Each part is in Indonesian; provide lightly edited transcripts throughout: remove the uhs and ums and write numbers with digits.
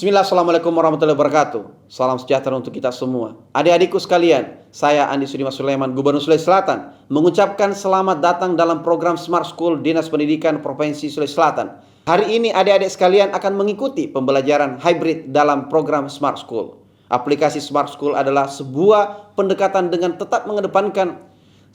Bismillah, Assalamualaikum warahmatullahi wabarakatuh. Salam sejahtera untuk kita semua. Adik-adikku sekalian, saya Andi Sudimas Sulaiman, Gubernur Sulawesi Selatan, mengucapkan selamat datang dalam program Smart School Dinas Pendidikan Provinsi Sulawesi Selatan. Hari ini adik-adik sekalian akan mengikuti pembelajaran hybrid dalam program Smart School. Aplikasi Smart School adalah sebuah pendekatan dengan tetap mengedepankan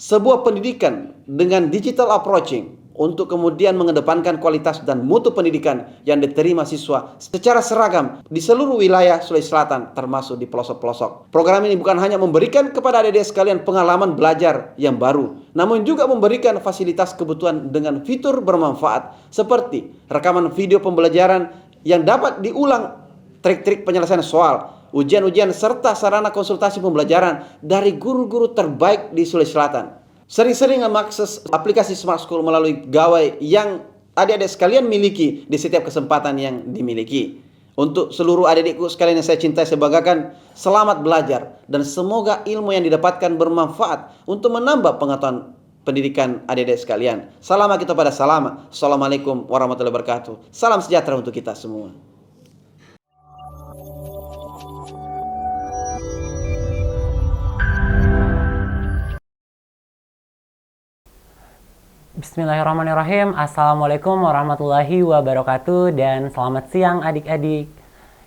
sebuah pendidikan dengan digital approaching, untuk kemudian mengedepankan kualitas dan mutu pendidikan yang diterima siswa secara seragam di seluruh wilayah Sulawesi Selatan, termasuk di pelosok-pelosok. Program ini bukan hanya memberikan kepada adik-adik sekalian pengalaman belajar yang baru, namun juga memberikan fasilitas kebutuhan dengan fitur bermanfaat seperti rekaman video pembelajaran yang dapat diulang, trik-trik penyelesaian soal, ujian-ujian, serta sarana konsultasi pembelajaran dari guru-guru terbaik di Sulawesi Selatan. Sering-sering mengakses aplikasi Smart School melalui gawai yang adik-adik sekalian miliki di setiap kesempatan yang dimiliki. Untuk seluruh adik-adikku sekalian yang saya cintai, saya banggakan, selamat belajar dan semoga ilmu yang didapatkan bermanfaat untuk menambah pengetahuan pendidikan adik-adik sekalian. Salam kita pada salam. Assalamualaikum warahmatullahi wabarakatuh. Salam sejahtera untuk kita semua. Bismillahirrahmanirrahim. Assalamualaikum warahmatullahi wabarakatuh dan selamat siang adik-adik.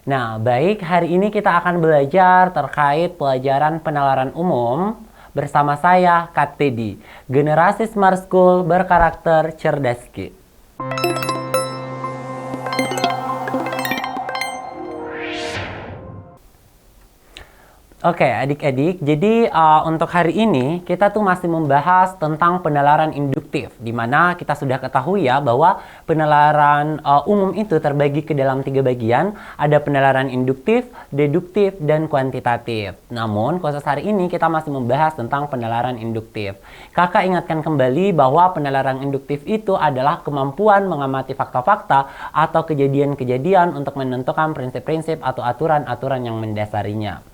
Nah, baik, hari ini kita akan belajar terkait pelajaran penalaran umum bersama saya, Kak Teddy, generasi Smart School berkarakter cerdas Ki. Oke, adik-adik, jadi untuk hari ini kita tuh masih membahas tentang penalaran induktif, di mana kita sudah ketahui ya bahwa penalaran umum itu terbagi ke dalam 3 bagian, ada penalaran induktif, deduktif, dan kuantitatif. Namun, khusus hari ini kita masih membahas tentang penalaran induktif. Kakak ingatkan kembali bahwa penalaran induktif itu adalah kemampuan mengamati fakta-fakta atau kejadian-kejadian untuk menentukan prinsip-prinsip atau aturan-aturan yang mendasarinya.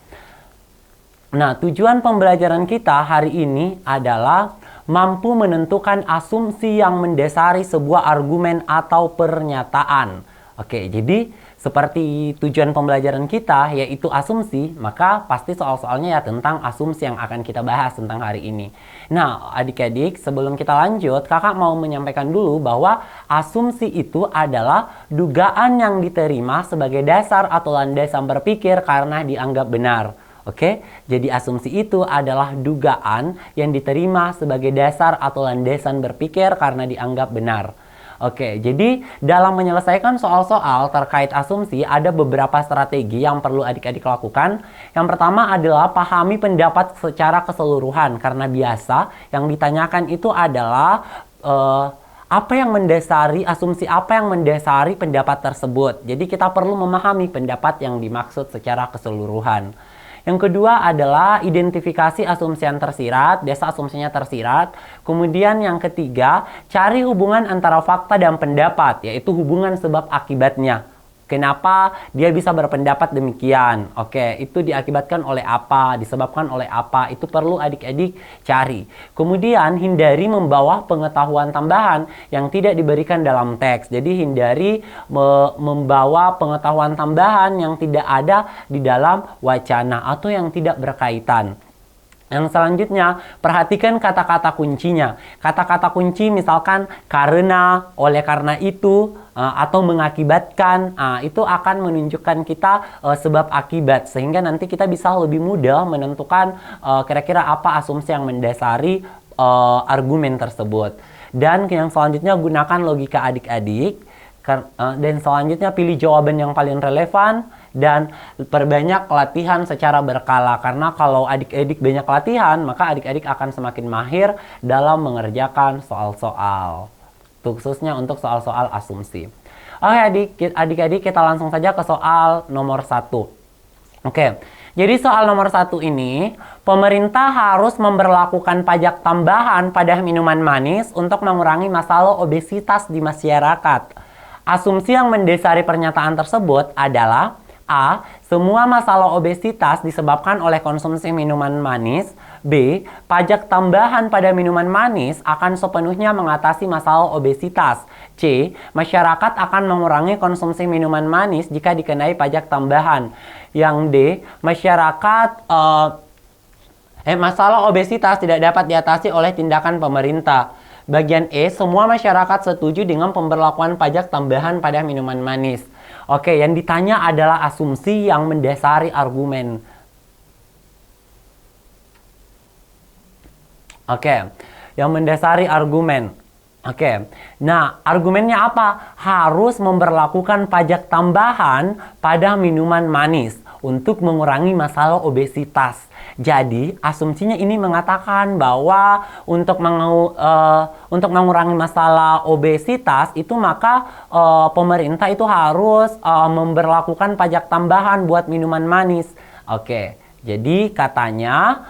Nah, tujuan pembelajaran kita hari ini adalah mampu menentukan asumsi yang mendasari sebuah argumen atau pernyataan. Oke, jadi seperti tujuan pembelajaran kita yaitu asumsi, maka pasti soal-soalnya ya tentang asumsi yang akan kita bahas tentang hari ini. Nah, adik-adik, sebelum kita lanjut, kakak mau menyampaikan dulu bahwa asumsi itu adalah dugaan yang diterima sebagai dasar atau landasan berpikir karena dianggap benar. Oke, jadi asumsi itu adalah dugaan yang diterima sebagai dasar atau landasan berpikir karena dianggap benar. Oke, jadi dalam menyelesaikan soal-soal terkait asumsi ada beberapa strategi yang perlu adik-adik lakukan. Yang pertama adalah pahami pendapat secara keseluruhan, karena biasa yang ditanyakan itu adalah apa yang mendasari, asumsi apa yang mendasari pendapat tersebut. Jadi kita perlu memahami pendapat yang dimaksud secara keseluruhan. Yang kedua adalah identifikasi asumsi yang tersirat, desa asumsinya tersirat. Kemudian yang ketiga, cari hubungan antara fakta dan pendapat, yaitu hubungan sebab akibatnya. Kenapa dia bisa berpendapat demikian? Oke, itu diakibatkan oleh apa, disebabkan oleh apa, itu perlu adik-adik cari. Kemudian hindari membawa pengetahuan tambahan yang tidak diberikan dalam teks. Jadi hindari membawa pengetahuan tambahan yang tidak ada di dalam wacana atau yang tidak berkaitan. Yang selanjutnya, perhatikan kata-kata kuncinya. Kata-kata kunci misalkan karena, oleh karena itu, atau mengakibatkan, itu akan menunjukkan kita sebab akibat. Sehingga nanti kita bisa lebih mudah menentukan kira-kira apa asumsi yang mendasari argumen tersebut. Dan yang selanjutnya, gunakan logika adik-adik. Dan selanjutnya pilih jawaban yang paling relevan dan perbanyak latihan secara berkala, karena kalau adik-adik banyak latihan maka adik-adik akan semakin mahir dalam mengerjakan soal-soal, khususnya untuk soal-soal asumsi. Oke adik-adik, kita langsung saja ke soal nomor 1. Oke, jadi soal nomor 1 ini, pemerintah harus memberlakukan pajak tambahan pada minuman manis untuk mengurangi masalah obesitas di masyarakat. Asumsi yang mendasari pernyataan tersebut adalah A. Semua masalah obesitas disebabkan oleh konsumsi minuman manis. B. Pajak tambahan pada minuman manis akan sepenuhnya mengatasi masalah obesitas. C. Masyarakat akan mengurangi konsumsi minuman manis jika dikenai pajak tambahan. Yang D. Masalah obesitas tidak dapat diatasi oleh tindakan pemerintah. Bagian E, semua masyarakat setuju dengan pemberlakuan pajak tambahan pada minuman manis. Oke, yang ditanya adalah asumsi yang mendasari argumen. Oke, yang mendasari argumen. Oke, nah argumennya apa? Harus memberlakukan pajak tambahan pada minuman manis untuk mengurangi masalah obesitas. Jadi, asumsinya ini mengatakan bahwa untuk mengurangi masalah obesitas itu maka pemerintah itu harus memberlakukan pajak tambahan buat minuman manis. Oke, jadi katanya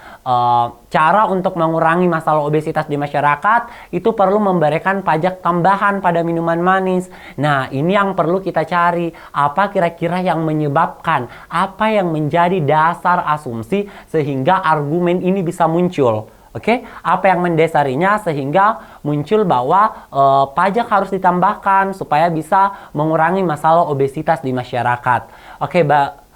cara untuk mengurangi masalah obesitas di masyarakat itu perlu memberikan pajak tambahan pada minuman manis. Nah, ini yang perlu kita cari. Apa kira-kira yang menyebabkan? Apa yang menjadi dasar asumsi sehingga argumen ini bisa muncul? Oke, apa yang mendasarinya sehingga muncul bahwa pajak harus ditambahkan supaya bisa mengurangi masalah obesitas di masyarakat.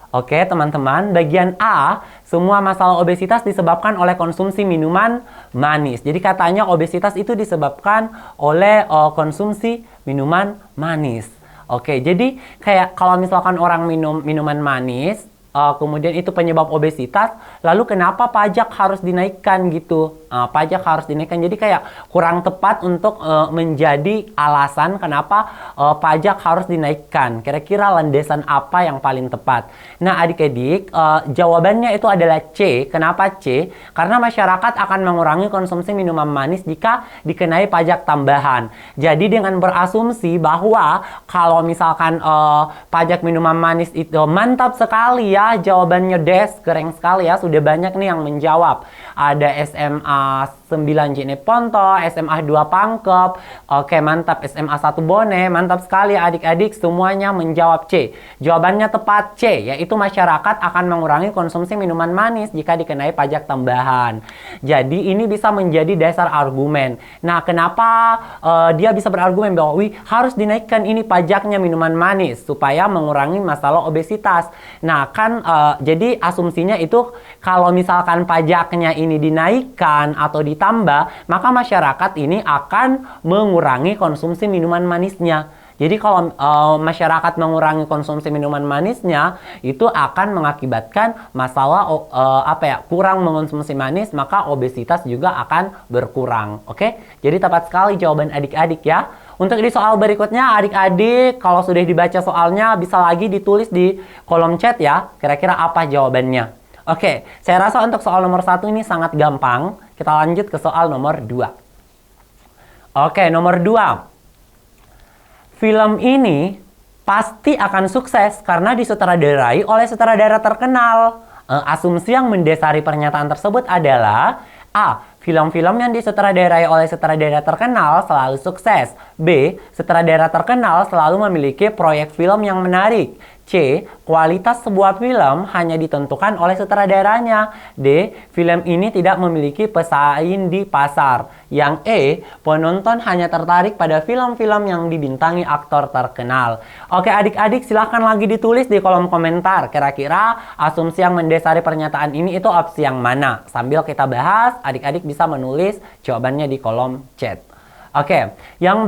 Oke, teman-teman, bagian A, semua masalah obesitas disebabkan oleh konsumsi minuman manis. Jadi katanya obesitas itu disebabkan oleh konsumsi minuman manis. Oke, jadi kayak kalau misalkan orang minum minuman manis, kemudian itu penyebab obesitas, lalu kenapa pajak harus dinaikkan gitu? Pajak harus dinaikkan, jadi kayak kurang tepat untuk menjadi alasan kenapa pajak harus dinaikkan. Kira-kira landasan apa yang paling tepat? Nah, adik-adik, jawabannya itu adalah C. Kenapa C? Karena masyarakat akan mengurangi konsumsi minuman manis jika dikenai pajak tambahan. Jadi dengan berasumsi bahwa kalau misalkan pajak minuman manis itu mantap sekali ya, jawabannya Des, keren sekali ya, sudah banyak nih yang menjawab. Ada SMA 9 Jeneponto, SMA 2 Pangkep, oke mantap, SMA 1 Bone, mantap sekali adik-adik, semuanya menjawab C. Jawabannya tepat C, yaitu masyarakat akan mengurangi konsumsi minuman manis jika dikenai pajak tambahan. Jadi ini bisa menjadi dasar argumen. Nah, kenapa dia bisa berargumen bahwa harus dinaikkan ini pajaknya minuman manis supaya mengurangi masalah obesitas. Nah, kan jadi asumsinya itu kalau misalkan pajaknya ini dinaikkan atau ditambah, maka masyarakat ini akan mengurangi konsumsi minuman manisnya. Jadi kalau masyarakat mengurangi konsumsi minuman manisnya, itu akan mengakibatkan masalah kurang mengonsumsi manis, maka obesitas juga akan berkurang. Oke? Jadi tepat sekali jawaban adik-adik ya. Untuk di soal berikutnya, adik-adik kalau sudah dibaca soalnya bisa lagi ditulis di kolom chat ya. Kira-kira apa jawabannya? Oke, saya rasa untuk soal nomor 1 ini sangat gampang. Kita lanjut ke soal nomor 2. Oke, nomor 2. Film ini pasti akan sukses karena disutradarai oleh sutradara terkenal. Asumsi yang mendasari pernyataan tersebut adalah A. Film-film yang disutradarai oleh sutradara terkenal selalu sukses. B. Sutradara terkenal selalu memiliki proyek film yang menarik. C. Kualitas sebuah film hanya ditentukan oleh sutradaranya. D. Film ini tidak memiliki pesaing di pasar. Yang E. Penonton hanya tertarik pada film-film yang dibintangi aktor terkenal. Oke adik-adik, silahkan lagi ditulis di kolom komentar. Kira-kira asumsi yang mendasari pernyataan ini itu opsi yang mana? Sambil kita bahas, adik-adik bisa menulis jawabannya di kolom chat. Oke, yang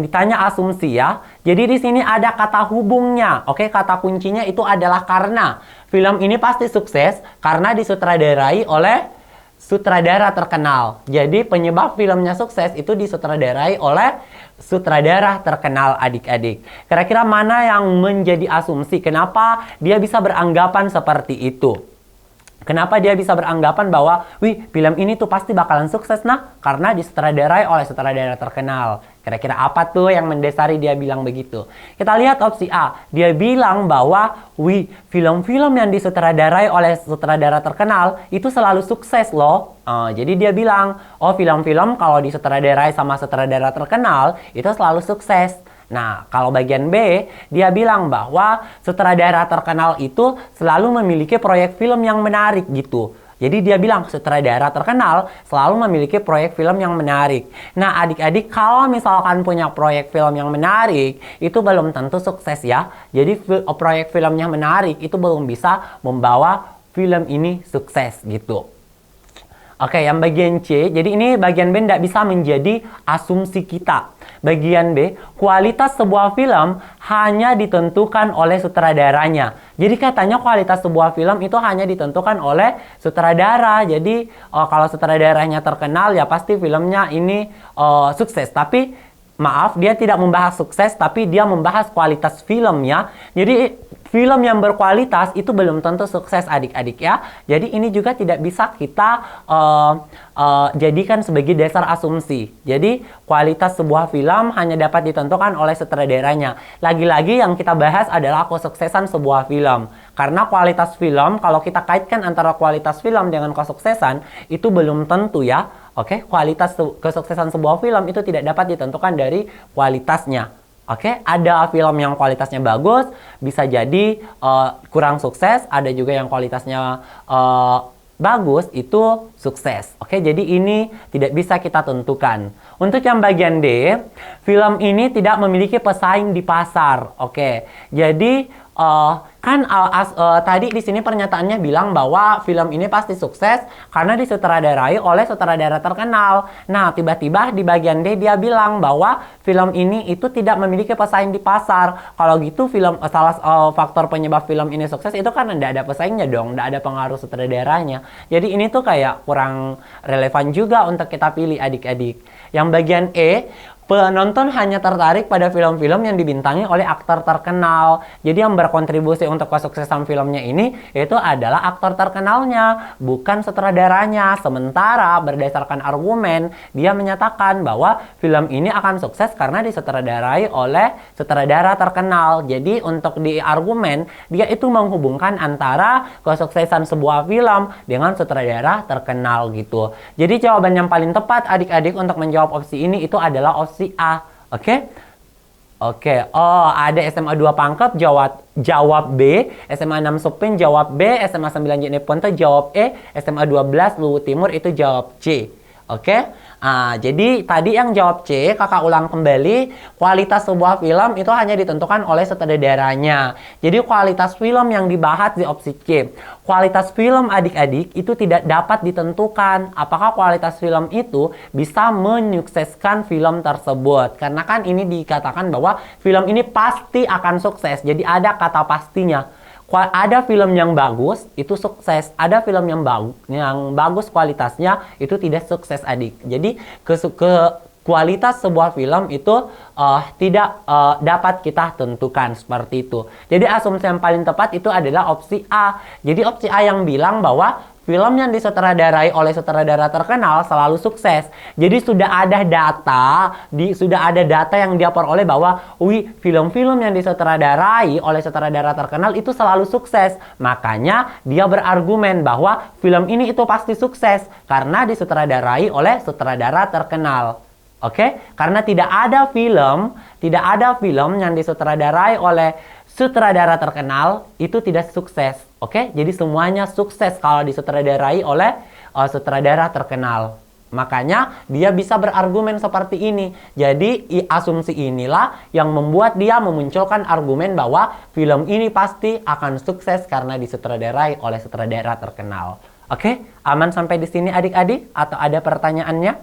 ditanya asumsi ya. Jadi di sini ada kata hubungnya. Oke, kata kuncinya itu adalah karena. Film ini pasti sukses karena disutradarai oleh sutradara terkenal. Jadi penyebab filmnya sukses itu disutradarai oleh sutradara terkenal adik-adik. Kira-kira mana yang menjadi asumsi? Kenapa dia bisa beranggapan seperti itu? Kenapa dia bisa beranggapan bahwa, film ini tuh pasti bakalan sukses nah, karena disutradarai oleh sutradara terkenal. Kira-kira apa tuh yang mendasari dia bilang begitu? Kita lihat opsi A. Dia bilang bahwa, film-film yang disutradarai oleh sutradara terkenal itu selalu sukses loh. Jadi dia bilang, film-film kalau disutradarai sama sutradara terkenal itu selalu sukses. Nah, kalau bagian B, dia bilang bahwa sutradara terkenal itu selalu memiliki proyek film yang menarik gitu. Jadi dia bilang sutradara terkenal selalu memiliki proyek film yang menarik. Nah, adik-adik kalau misalkan punya proyek film yang menarik, itu belum tentu sukses ya. Jadi proyek filmnya menarik itu belum bisa membawa film ini sukses gitu. Oke, yang bagian C, jadi ini bagian B tidak bisa menjadi asumsi kita. Bagian B, kualitas sebuah film hanya ditentukan oleh sutradaranya. Jadi katanya kualitas sebuah film itu hanya ditentukan oleh sutradara. Jadi kalau sutradaranya terkenal ya pasti filmnya ini sukses. Tapi maaf, dia tidak membahas sukses, tapi dia membahas kualitas filmnya. Jadi film yang berkualitas itu belum tentu sukses adik-adik ya. Jadi ini juga tidak bisa kita jadikan sebagai dasar asumsi. Jadi kualitas sebuah film hanya dapat ditentukan oleh sutradaranya. Lagi-lagi yang kita bahas adalah kesuksesan sebuah film. Karena kualitas film, kalau kita kaitkan antara kualitas film dengan kesuksesan, itu belum tentu ya. Oke, kualitas kesuksesan sebuah film itu tidak dapat ditentukan dari kualitasnya. Oke, ada film yang kualitasnya bagus, bisa jadi kurang sukses. Ada juga yang kualitasnya bagus, itu sukses. Oke, jadi ini tidak bisa kita tentukan. Untuk yang bagian D, film ini tidak memiliki pesaing di pasar. Oke, jadi tadi di sini pernyataannya bilang bahwa film ini pasti sukses karena disutradarai oleh sutradara terkenal. Nah, tiba-tiba di bagian D dia bilang bahwa film ini itu tidak memiliki pesaing di pasar. Kalau gitu faktor penyebab film ini sukses itu kan tidak ada pesaingnya dong, tidak ada pengaruh sutradaranya. Jadi ini tuh kayak kurang relevan juga untuk kita pilih adik-adik. Yang bagian E, penonton hanya tertarik pada film-film yang dibintangi oleh aktor terkenal. Jadi yang berkontribusi untuk kesuksesan filmnya ini itu adalah aktor terkenalnya, bukan sutradaranya. Sementara berdasarkan argumen, dia menyatakan bahwa film ini akan sukses karena disutradarai oleh sutradara terkenal. Jadi untuk di argumen, dia itu menghubungkan antara kesuksesan sebuah film dengan sutradara terkenal gitu. Jadi jawaban yang paling tepat adik-adik untuk menjawab opsi ini itu adalah opsi A. Oke? Oh, ada SMA 2 Pangkep jawab B, SMA 6 Supin jawab B, SMA 9 Jene Ponte jawab E, SMA 12 Luwu Timur itu jawab C. Oke? Jadi tadi yang jawab C, kakak ulang kembali, kualitas sebuah film itu hanya ditentukan oleh sutradaranya. Jadi kualitas film yang dibahas di opsi C. Kualitas film adik-adik itu tidak dapat ditentukan. Apakah kualitas film itu bisa menyukseskan film tersebut? Karena kan ini dikatakan bahwa film ini pasti akan sukses. Jadi ada kata pastinya. Ada film yang bagus itu sukses, ada film yang bagus kualitasnya itu tidak sukses adik. Jadi kualitas sebuah film itu tidak dapat kita tentukan seperti itu. Jadi asumsi yang paling tepat itu adalah opsi A. Jadi opsi A yang bilang bahwa film yang disutradarai oleh sutradara terkenal selalu sukses. Jadi sudah ada data yang diperoleh bahwa film-film yang disutradarai oleh sutradara terkenal itu selalu sukses. Makanya dia berargumen bahwa film ini itu pasti sukses karena disutradarai oleh sutradara terkenal. Oke? Karena tidak ada film yang disutradarai oleh sutradara terkenal itu tidak sukses. Oke? Jadi semuanya sukses kalau disutradarai oleh sutradara terkenal. Makanya dia bisa berargumen seperti ini. Jadi asumsi inilah yang membuat dia memunculkan argumen bahwa film ini pasti akan sukses karena disutradarai oleh sutradara terkenal. Oke? Aman sampai di sini adik-adik? Atau ada pertanyaannya?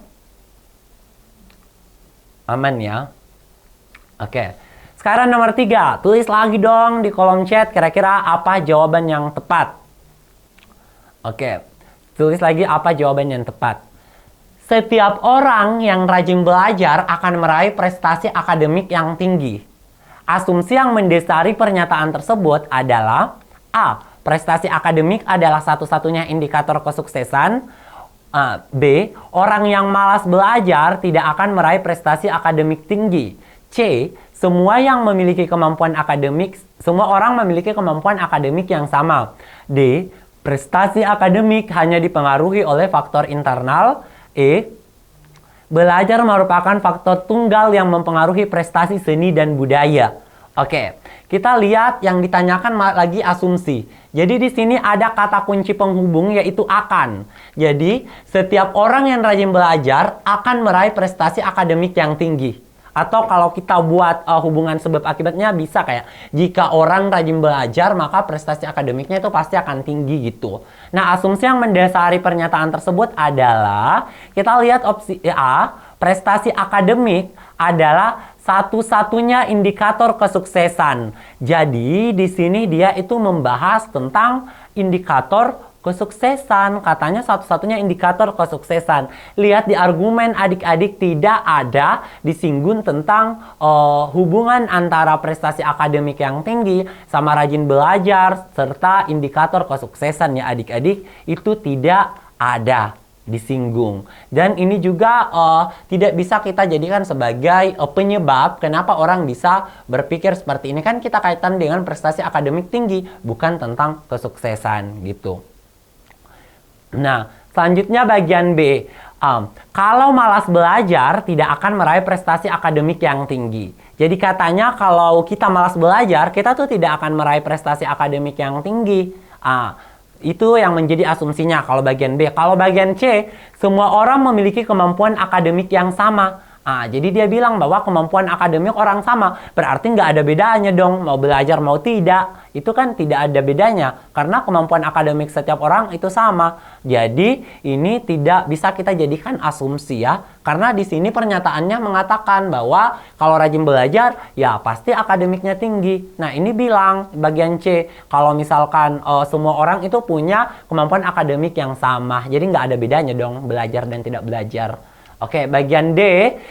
Aman ya? Oke. Sekarang nomor 3, tulis lagi dong di kolom chat kira-kira apa jawaban yang tepat. Oke, tulis lagi apa jawaban yang tepat. Setiap orang yang rajin belajar akan meraih prestasi akademik yang tinggi. Asumsi yang mendasari pernyataan tersebut adalah A. Prestasi akademik adalah satu-satunya indikator kesuksesan. B. Orang yang malas belajar tidak akan meraih prestasi akademik tinggi. C. Semua orang memiliki kemampuan akademik yang sama. D. Prestasi akademik hanya dipengaruhi oleh faktor internal. E. belajar merupakan faktor tunggal yang mempengaruhi prestasi seni dan budaya. Oke, kita lihat yang ditanyakan lagi asumsi. Jadi di sini ada kata kunci penghubung yaitu akan. Jadi setiap orang yang rajin belajar akan meraih prestasi akademik yang tinggi. Atau kalau kita buat hubungan sebab akibatnya bisa kayak jika orang rajin belajar maka prestasi akademiknya itu pasti akan tinggi gitu. Nah, asumsi yang mendasari pernyataan tersebut adalah kita lihat opsi A, prestasi akademik adalah satu-satunya indikator kesuksesan. Jadi di sini dia itu membahas tentang indikator kesuksesan. Katanya satu-satunya indikator kesuksesan. Lihat di argumen adik-adik tidak ada disinggung tentang hubungan antara prestasi akademik yang tinggi sama rajin belajar serta indikator kesuksesan ya adik-adik, itu tidak ada disinggung. Dan ini juga tidak bisa kita jadikan sebagai penyebab kenapa orang bisa berpikir seperti ini. Kan kita kaitan dengan prestasi akademik tinggi, bukan tentang kesuksesan gitu. Nah, selanjutnya bagian B. Kalau malas belajar tidak akan meraih prestasi akademik yang tinggi. Jadi katanya kalau kita malas belajar, kita tuh tidak akan meraih prestasi akademik yang tinggi. Itu yang menjadi asumsinya kalau bagian B. Kalau bagian C, semua orang memiliki kemampuan akademik yang sama. Jadi dia bilang bahwa kemampuan akademik orang sama. Berarti nggak ada bedanya dong, mau belajar mau tidak. Itu kan tidak ada bedanya. Karena kemampuan akademik setiap orang itu sama. Jadi ini tidak bisa kita jadikan asumsi ya. Karena di sini pernyataannya mengatakan bahwa kalau rajin belajar, ya pasti akademiknya tinggi. Nah ini bilang bagian C, kalau misalkan semua orang itu punya kemampuan akademik yang sama. Jadi nggak ada bedanya dong belajar dan tidak belajar. Oke, bagian D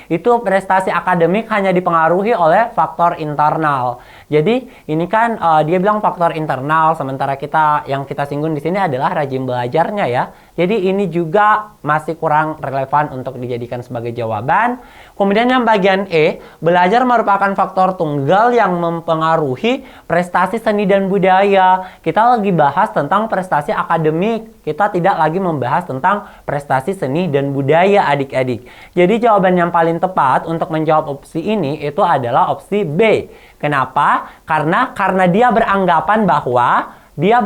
itu prestasi akademik hanya dipengaruhi oleh faktor internal. Jadi ini kan dia bilang faktor internal, sementara yang kita singgung di sini adalah rajin belajarnya ya. Jadi ini juga masih kurang relevan untuk dijadikan sebagai jawaban. Kemudian yang bagian E, belajar merupakan faktor tunggal yang mempengaruhi prestasi seni dan budaya. Kita lagi bahas tentang prestasi akademik. Kita tidak lagi membahas tentang prestasi seni dan budaya adik-adik. Jadi jawaban yang paling tepat untuk menjawab opsi ini itu adalah opsi B. Kenapa? Karena dia beranggapan bahwa dia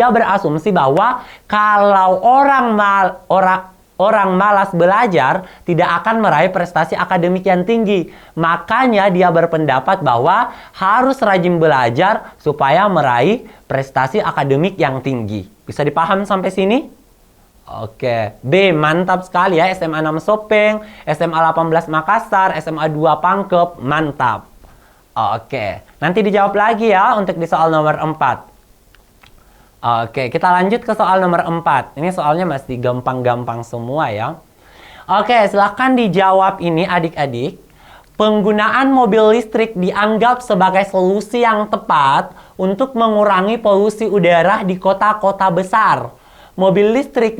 berasumsi bahwa kalau orang malas belajar tidak akan meraih prestasi akademik yang tinggi. Makanya dia berpendapat bahwa harus rajin belajar supaya meraih prestasi akademik yang tinggi. Bisa dipaham sampai sini? Oke, B, mantap sekali ya. SMA 6 Sopeng, SMA 18 Makassar, SMA 2 Pangkep, mantap. Oke, nanti dijawab lagi ya untuk di soal nomor 4. Oke, kita lanjut ke soal nomor 4. Ini soalnya masih gampang-gampang semua ya. Oke, silahkan dijawab ini adik-adik. Penggunaan mobil listrik dianggap sebagai solusi yang tepat untuk mengurangi polusi udara di kota-kota besar. Mobil listrik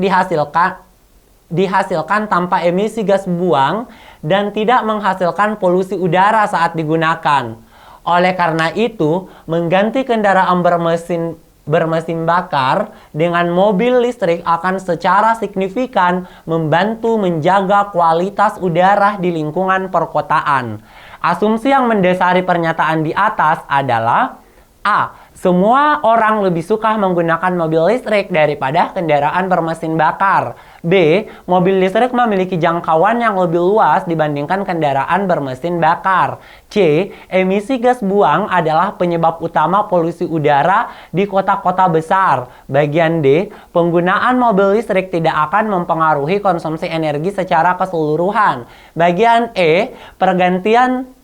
dihasilkan tanpa emisi gas buang dan tidak menghasilkan polusi udara saat digunakan. Oleh karena itu, mengganti kendaraan bermesin bakar dengan mobil listrik akan secara signifikan membantu menjaga kualitas udara di lingkungan perkotaan. Asumsi yang mendasari pernyataan di atas adalah A. Semua orang lebih suka menggunakan mobil listrik daripada kendaraan bermesin bakar. B. Mobil listrik memiliki jangkauan yang lebih luas dibandingkan kendaraan bermesin bakar. C. Emisi gas buang adalah penyebab utama polusi udara di kota-kota besar. Bagian D. Penggunaan mobil listrik tidak akan mempengaruhi konsumsi energi secara keseluruhan. Bagian E. Pergantian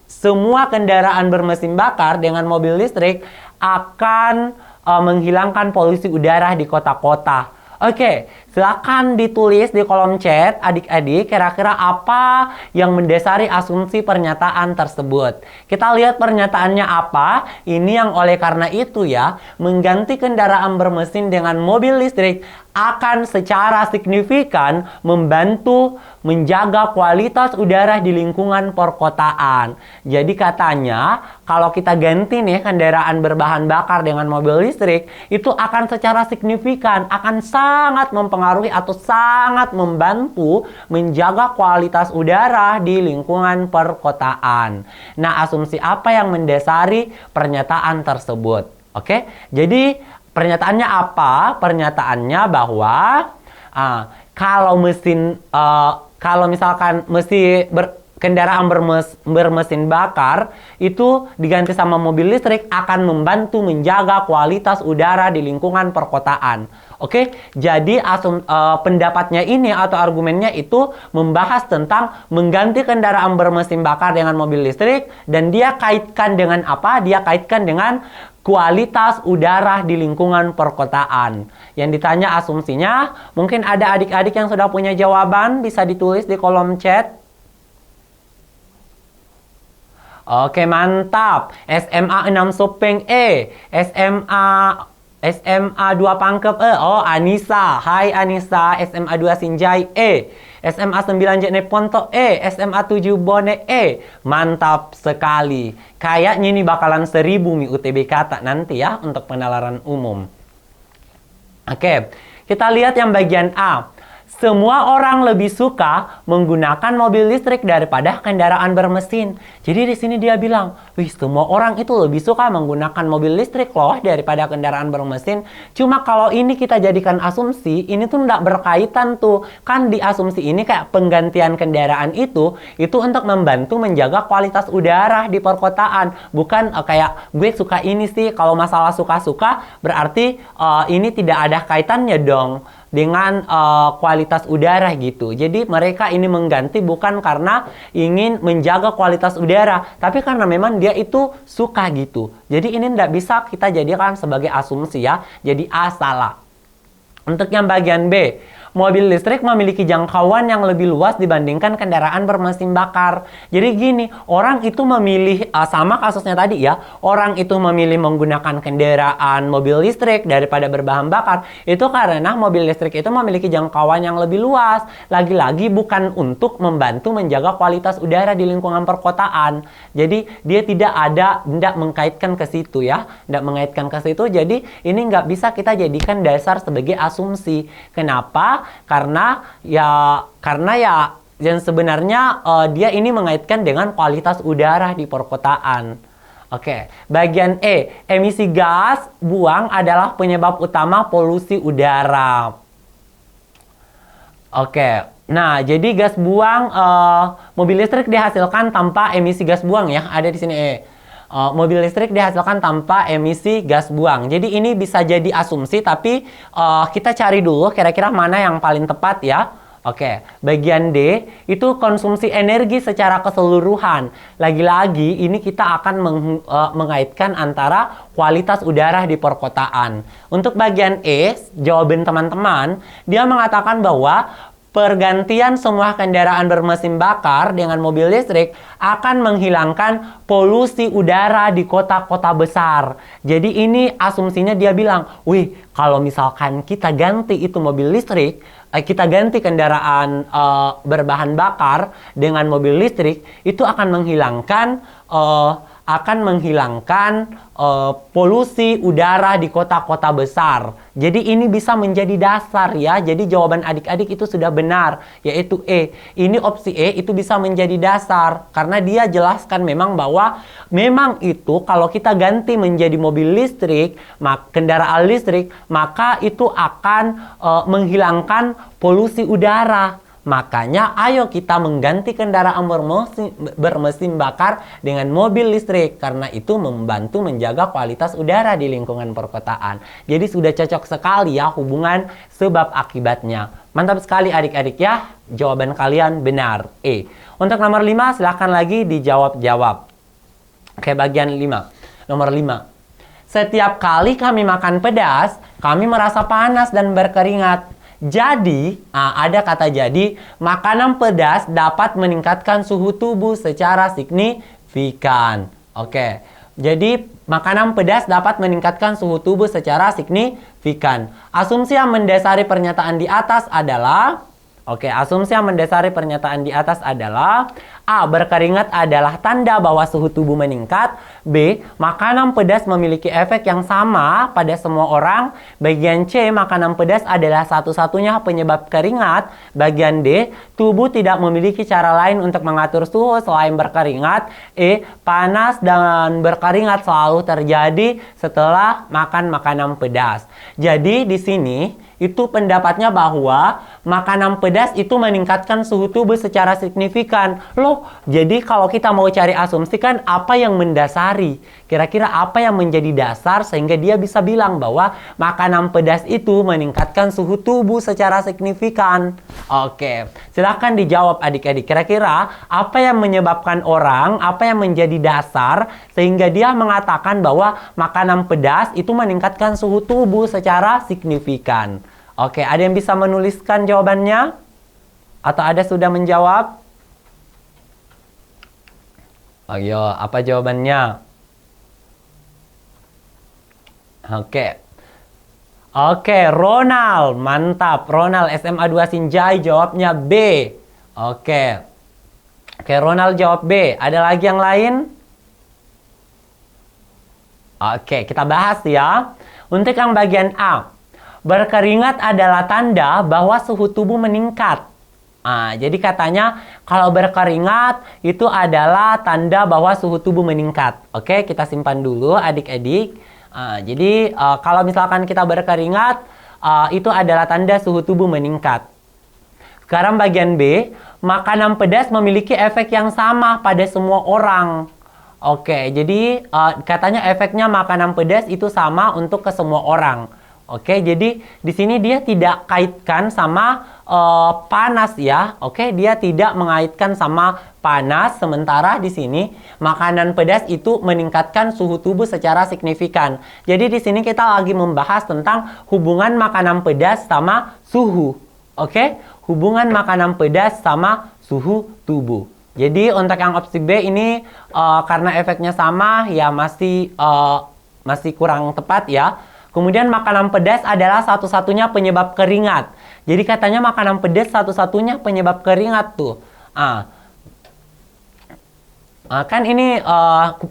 semua kendaraan bermesin bakar dengan mobil listrik akan menghilangkan polusi udara di kota-kota. Oke, silakan ditulis di kolom chat adik-adik kira-kira apa yang mendasari asumsi pernyataan tersebut. Kita lihat pernyataannya apa. Ini yang oleh karena itu ya, mengganti kendaraan bermesin dengan mobil listrik akan secara signifikan membantu menjaga kualitas udara di lingkungan perkotaan. Jadi katanya kalau kita ganti nih kendaraan berbahan bakar dengan mobil listrik, itu akan secara signifikan, akan sangat mempengaruhi atau sangat membantu menjaga kualitas udara di lingkungan perkotaan. Nah, asumsi apa yang mendasari pernyataan tersebut? Oke, jadi pernyataannya apa? Pernyataannya bahwa kalau misalkan kendaraan bermesin bakar itu diganti sama mobil listrik akan membantu menjaga kualitas udara di lingkungan perkotaan. Oke, jadi pendapatnya ini atau argumennya itu membahas tentang mengganti kendaraan bermesin bakar dengan mobil listrik, dan dia kaitkan dengan apa? Dia kaitkan dengan kualitas udara di lingkungan perkotaan. Yang ditanya asumsinya, mungkin ada adik-adik yang sudah punya jawaban, bisa ditulis di kolom chat. Oke, mantap. SMA 6 Supeng E, SMA 2 Pangkep E. Oh, Anissa. Hai Anissa. SMA 2 Sinjai E. SMA 9 Jene Ponto E. SMA 7 Bone E. Mantap sekali. Kayaknya ini bakalan 1000 Mi UTBK tak nanti ya untuk penalaran umum. Oke, kita lihat yang bagian A. Semua orang lebih suka menggunakan mobil listrik daripada kendaraan bermesin. Jadi di sini dia bilang, wih, semua orang itu lebih suka menggunakan mobil listrik loh daripada kendaraan bermesin. Cuma kalau ini kita jadikan asumsi, ini tuh nggak berkaitan tuh. Kan di asumsi ini kayak penggantian kendaraan itu untuk membantu menjaga kualitas udara di perkotaan. Bukan kayak gue suka ini sih, kalau masalah suka-suka berarti ini tidak ada kaitannya dong dengan kualitas udara gitu. Jadi mereka ini mengganti bukan karena ingin menjaga kualitas udara, tapi karena memang dia itu suka gitu. Jadi ini tidak bisa kita jadikan sebagai asumsi ya. Jadi A salah. Untuk yang bagian B, mobil listrik memiliki jangkauan yang lebih luas dibandingkan kendaraan bermesin bakar. Jadi gini, orang itu memilih, sama kasusnya tadi ya, orang itu memilih menggunakan kendaraan mobil listrik daripada berbahan bakar, itu karena mobil listrik itu memiliki jangkauan yang lebih luas. Lagi-lagi bukan untuk membantu menjaga kualitas udara di lingkungan perkotaan. Jadi dia tidak mengkaitkan ke situ ya, tidak mengaitkan ke situ. Jadi ini nggak bisa kita jadikan dasar sebagai asumsi. Kenapa? Karena yang sebenarnya dia ini mengaitkan dengan kualitas udara di perkotaan. Oke, bagian E, emisi gas buang adalah penyebab utama polusi udara. Oke, nah jadi gas buang, mobil listrik dihasilkan tanpa emisi gas buang ya, ada di sini E. Mobil listrik dihasilkan tanpa emisi gas buang. Jadi ini bisa jadi asumsi, tapi kita cari dulu kira-kira mana yang paling tepat ya. Oke, bagian D itu konsumsi energi secara keseluruhan. Lagi-lagi ini kita akan mengaitkan antara kualitas udara di perkotaan. Untuk bagian E, jawaban teman-teman, dia mengatakan bahwa pergantian semua kendaraan bermesin bakar dengan mobil listrik akan menghilangkan polusi udara di kota-kota besar. Jadi ini asumsinya dia bilang, wih, kalau misalkan kita ganti itu mobil listrik, kita ganti kendaraan berbahan bakar dengan mobil listrik, itu akan menghilangkan polusi udara di kota-kota besar. Jadi ini bisa menjadi dasar ya. Jadi jawaban adik-adik itu sudah benar, yaitu E. Ini opsi E itu bisa menjadi dasar karena dia jelaskan memang bahwa memang itu kalau kita ganti menjadi mobil listrik, kendaraan listrik, maka itu akan menghilangkan polusi udara. Makanya ayo kita mengganti kendaraan bermesin bakar dengan mobil listrik karena itu membantu menjaga kualitas udara di lingkungan perkotaan. Jadi sudah cocok sekali ya hubungan sebab akibatnya. Mantap sekali adik-adik ya. Jawaban kalian benar, E. Untuk nomor 5 silahkan lagi dijawab-jawab. Oke, bagian 5. Nomor 5. Setiap kali kami makan pedas, kami merasa panas dan berkeringat. Jadi, ada kata jadi, makanan pedas dapat meningkatkan suhu tubuh secara signifikan. Oke, Jadi, makanan pedas dapat meningkatkan suhu tubuh secara signifikan. Asumsi yang mendasari pernyataan di atas adalah asumsi yang mendasari pernyataan di atas adalah A. Berkeringat adalah tanda bahwa suhu tubuh meningkat. B. Makanan pedas memiliki efek yang sama pada semua orang. Bagian C. Makanan pedas adalah satu-satunya penyebab keringat. Bagian D. Tubuh tidak memiliki cara lain untuk mengatur suhu selain berkeringat. E. Panas dan berkeringat selalu terjadi setelah makan makanan pedas. Jadi di sini itu pendapatnya bahwa makanan pedas itu meningkatkan suhu tubuh secara signifikan. Loh, jadi kalau kita mau cari asumsi kan apa yang mendasari? Kira-kira apa yang menjadi dasar sehingga dia bisa bilang bahwa makanan pedas itu meningkatkan suhu tubuh secara signifikan? Oke, silahkan dijawab adik-adik. Kira-kira apa yang menyebabkan orang, apa yang menjadi dasar sehingga dia mengatakan bahwa makanan pedas itu meningkatkan suhu tubuh secara signifikan? Oke, ada yang bisa menuliskan jawabannya? Atau ada sudah menjawab? Ayo, apa jawabannya? Oke, Ronald. Mantap. Ronald SMA 2 Sinjai jawabnya B. Oke, Ronald jawab B. Ada lagi yang lain? Oke, kita bahas ya. Untuk yang bagian A. Berkeringat adalah tanda bahwa suhu tubuh meningkat. Jadi katanya kalau berkeringat itu adalah tanda bahwa suhu tubuh meningkat. Oke, kita simpan dulu adik-adik. Jadi kalau misalkan kita berkeringat, itu adalah tanda suhu tubuh meningkat. Sekarang bagian B, makanan pedas memiliki efek yang sama pada semua orang. Oke, jadi katanya efeknya makanan pedas itu sama untuk ke semua orang. Oke, jadi di sini dia tidak kaitkan sama panas ya. Oke, dia tidak mengaitkan sama panas. Sementara di sini makanan pedas itu meningkatkan suhu tubuh secara signifikan. Jadi di sini kita lagi membahas tentang hubungan makanan pedas sama suhu. Oke, hubungan makanan pedas sama suhu tubuh. Jadi untuk yang opsi B ini karena efeknya sama ya masih kurang tepat ya. Kemudian makanan pedas adalah satu-satunya penyebab keringat. Jadi katanya makanan pedas satu-satunya penyebab keringat tuh. Kan ini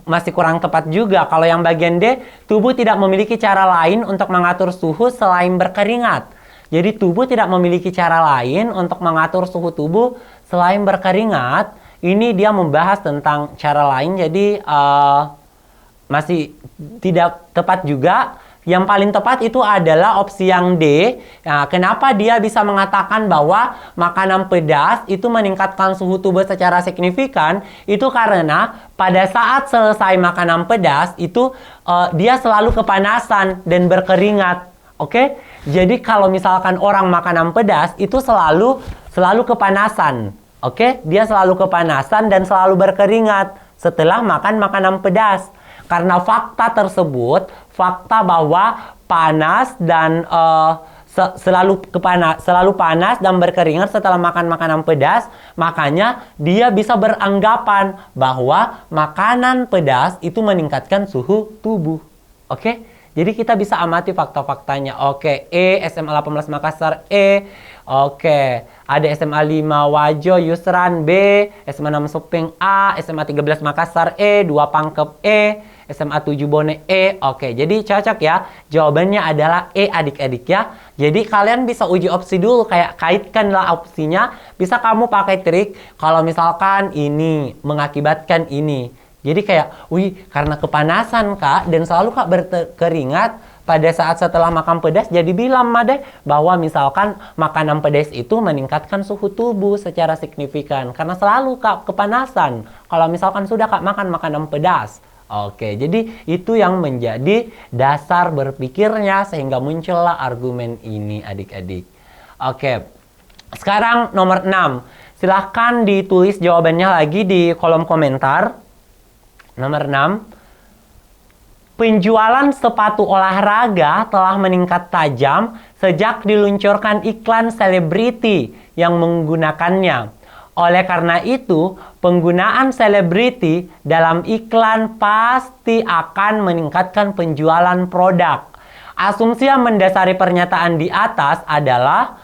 masih kurang tepat juga. Kalau yang bagian D, tubuh tidak memiliki cara lain untuk mengatur suhu selain berkeringat. Jadi tubuh tidak memiliki cara lain untuk mengatur suhu tubuh selain berkeringat. Ini dia membahas tentang cara lain, jadi masih tidak tepat juga. Yang paling tepat itu adalah opsi yang D. Nah, kenapa dia bisa mengatakan bahwa makanan pedas itu meningkatkan suhu tubuh secara signifikan? Itu karena pada saat selesai makanan pedas itu dia selalu kepanasan dan berkeringat. Oke? Jadi kalau misalkan orang makanan pedas itu selalu kepanasan. Oke? Dia selalu kepanasan dan selalu berkeringat setelah makan makanan pedas. Karena fakta tersebut, fakta bahwa panas dan selalu panas dan berkeringat setelah makan makanan pedas, makanya dia bisa beranggapan bahwa makanan pedas itu meningkatkan suhu tubuh. Oke? Jadi kita bisa amati fakta-faktanya. Oke, E, SMA 18 Makassar, E. Oke, ada SMA 5 Wajo, Yusran, B. SMA 6 Suping, A. SMA 13 Makassar, E. 2 Pangkep, E. SMA 7 Bone, E. Oke, jadi cocok ya. Jawabannya adalah E adik-adik ya. Jadi kalian bisa uji opsi dulu, kayak kaitkanlah opsinya. Bisa kamu pakai trik kalau misalkan ini mengakibatkan ini. Jadi kayak, karena kepanasan kak dan selalu kak berkeringat pada saat setelah makan pedas, jadi bilang Made bahwa misalkan makanan pedas itu meningkatkan suhu tubuh secara signifikan karena selalu kak kepanasan kalau misalkan sudah kak makan makanan pedas. Oke, jadi itu yang menjadi dasar berpikirnya sehingga muncullah argumen ini adik-adik. Oke, sekarang nomor 6. Silahkan ditulis jawabannya lagi di kolom komentar. Nomor 6. Penjualan sepatu olahraga telah meningkat tajam sejak diluncurkan iklan selebriti yang menggunakannya. Oleh karena itu, penggunaan selebriti dalam iklan pasti akan meningkatkan penjualan produk. Asumsi yang mendasari pernyataan di atas adalah,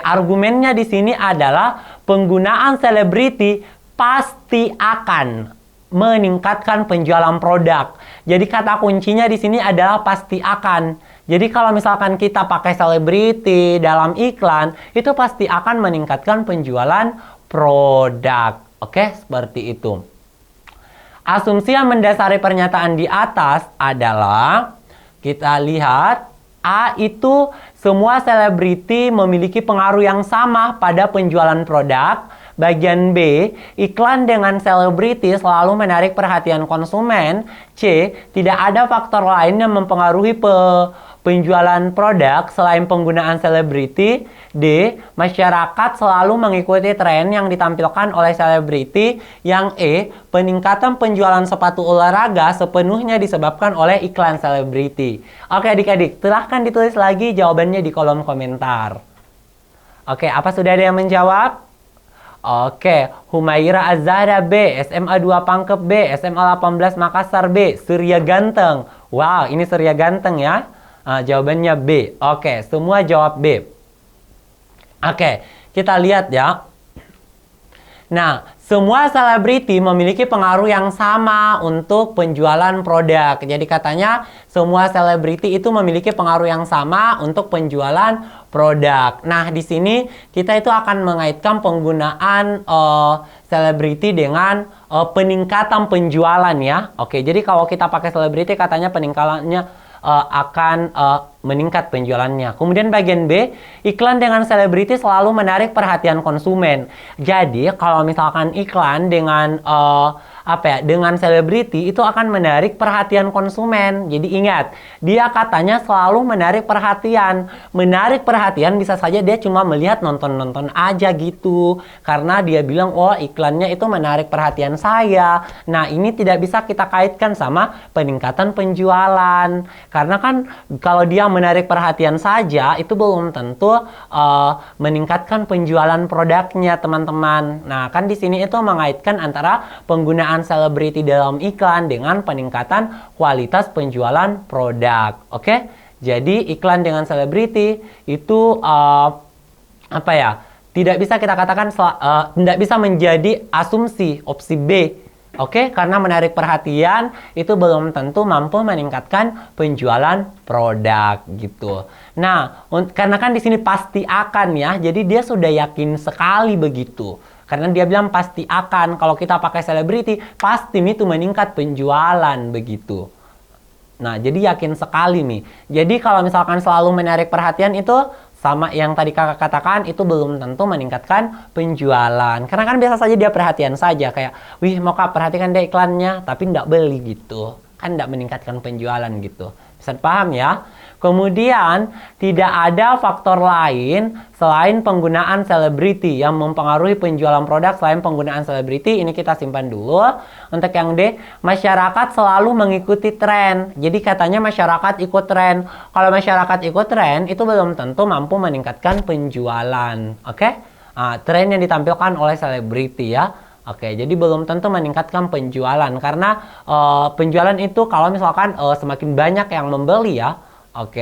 argumennya di sini adalah penggunaan selebriti pasti akan meningkatkan penjualan produk. Jadi kata kuncinya di sini adalah pasti akan. Jadi kalau misalkan kita pakai selebriti dalam iklan, itu pasti akan meningkatkan penjualan produk. Oke, seperti itu. Asumsi yang mendasari pernyataan di atas adalah, kita lihat, A itu semua selebriti memiliki pengaruh yang sama pada penjualan produk. Bagian B, iklan dengan selebriti selalu menarik perhatian konsumen. C, tidak ada faktor lain yang mempengaruhi penjualan produk selain penggunaan selebriti. D, masyarakat selalu mengikuti tren yang ditampilkan oleh selebriti. Yang E, peningkatan penjualan sepatu olahraga sepenuhnya disebabkan oleh iklan selebriti. Oke adik-adik, silahkan ditulis lagi jawabannya di kolom komentar. Oke, apa sudah ada yang menjawab? Oke, Humaira Azhara B, SMA 2 Pangkep B, SMA 18 Makassar B, Surya Ganteng. Wow, ini Surya Ganteng ya. Jawabannya B. Oke, semua jawab B. Oke, kita lihat ya. Nah, semua selebriti memiliki pengaruh yang sama untuk penjualan produk. Jadi katanya semua selebriti itu memiliki pengaruh yang sama untuk penjualan produk. Nah, di sini kita itu akan mengaitkan penggunaan selebriti dengan peningkatan penjualan ya. Oke, jadi kalau kita pakai selebriti katanya peningkatannya akan meningkat penjualannya. Kemudian bagian B, iklan dengan selebriti selalu menarik perhatian konsumen. Jadi kalau misalkan iklan dengan dengan selebriti itu akan menarik perhatian konsumen. Jadi ingat, dia katanya selalu menarik perhatian. Menarik perhatian bisa saja dia cuma melihat nonton-nonton aja gitu. Karena dia bilang, oh iklannya itu menarik perhatian saya. Nah ini tidak bisa kita kaitkan sama peningkatan penjualan. Karena kan kalau dia menarik perhatian saja, itu belum tentu meningkatkan penjualan produknya teman-teman. Nah kan di sini itu mengaitkan antara penggunaan selebriti dalam iklan dengan peningkatan kualitas penjualan produk. Oke, jadi iklan dengan selebriti itu tidak bisa kita katakan tidak bisa menjadi asumsi opsi B. Oke, karena menarik perhatian itu belum tentu mampu meningkatkan penjualan produk gitu. Nah, karena kan di sini pasti akan ya, jadi dia sudah yakin sekali begitu. Karena dia bilang pasti akan, kalau kita pakai selebriti, pasti itu meningkat penjualan begitu. Nah, jadi yakin sekali nih. Jadi kalau misalkan selalu menarik perhatian itu, sama yang tadi kakak katakan, itu belum tentu meningkatkan penjualan. Karena kan biasa saja dia perhatian saja, kayak, wih mau kak perhatikan deh iklannya, tapi nggak beli gitu. Kan nggak meningkatkan penjualan gitu. Bisa dipaham ya? Kemudian, tidak ada faktor lain selain penggunaan selebriti yang mempengaruhi penjualan produk selain penggunaan selebriti. Ini kita simpan dulu. Untuk yang D, masyarakat selalu mengikuti tren. Jadi katanya masyarakat ikut tren. Kalau masyarakat ikut tren, itu belum tentu mampu meningkatkan penjualan. Oke? Tren yang ditampilkan oleh selebriti ya. Oke, jadi belum tentu meningkatkan penjualan. Karena penjualan itu kalau misalkan semakin banyak yang membeli ya. Oke,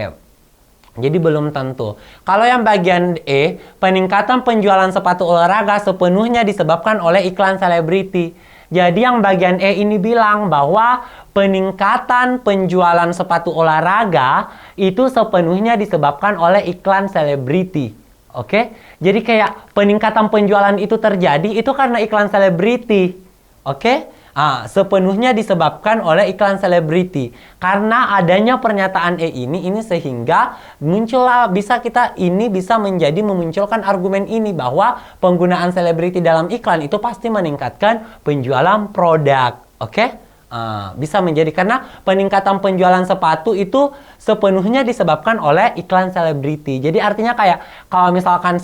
jadi belum tentu. Kalau yang bagian E, peningkatan penjualan sepatu olahraga sepenuhnya disebabkan oleh iklan selebriti. Jadi yang bagian E ini bilang bahwa peningkatan penjualan sepatu olahraga itu sepenuhnya disebabkan oleh iklan selebriti. Oke, jadi kayak peningkatan penjualan itu terjadi itu karena iklan selebriti. Oke. Sepenuhnya disebabkan oleh iklan selebriti. Karena adanya pernyataan E ini sehingga muncullah bisa memunculkan argumen ini bahwa penggunaan selebriti dalam iklan itu pasti meningkatkan penjualan produk. Oke? Bisa menjadi karena peningkatan penjualan sepatu itu sepenuhnya disebabkan oleh iklan selebriti. Jadi artinya kayak kalau misalkan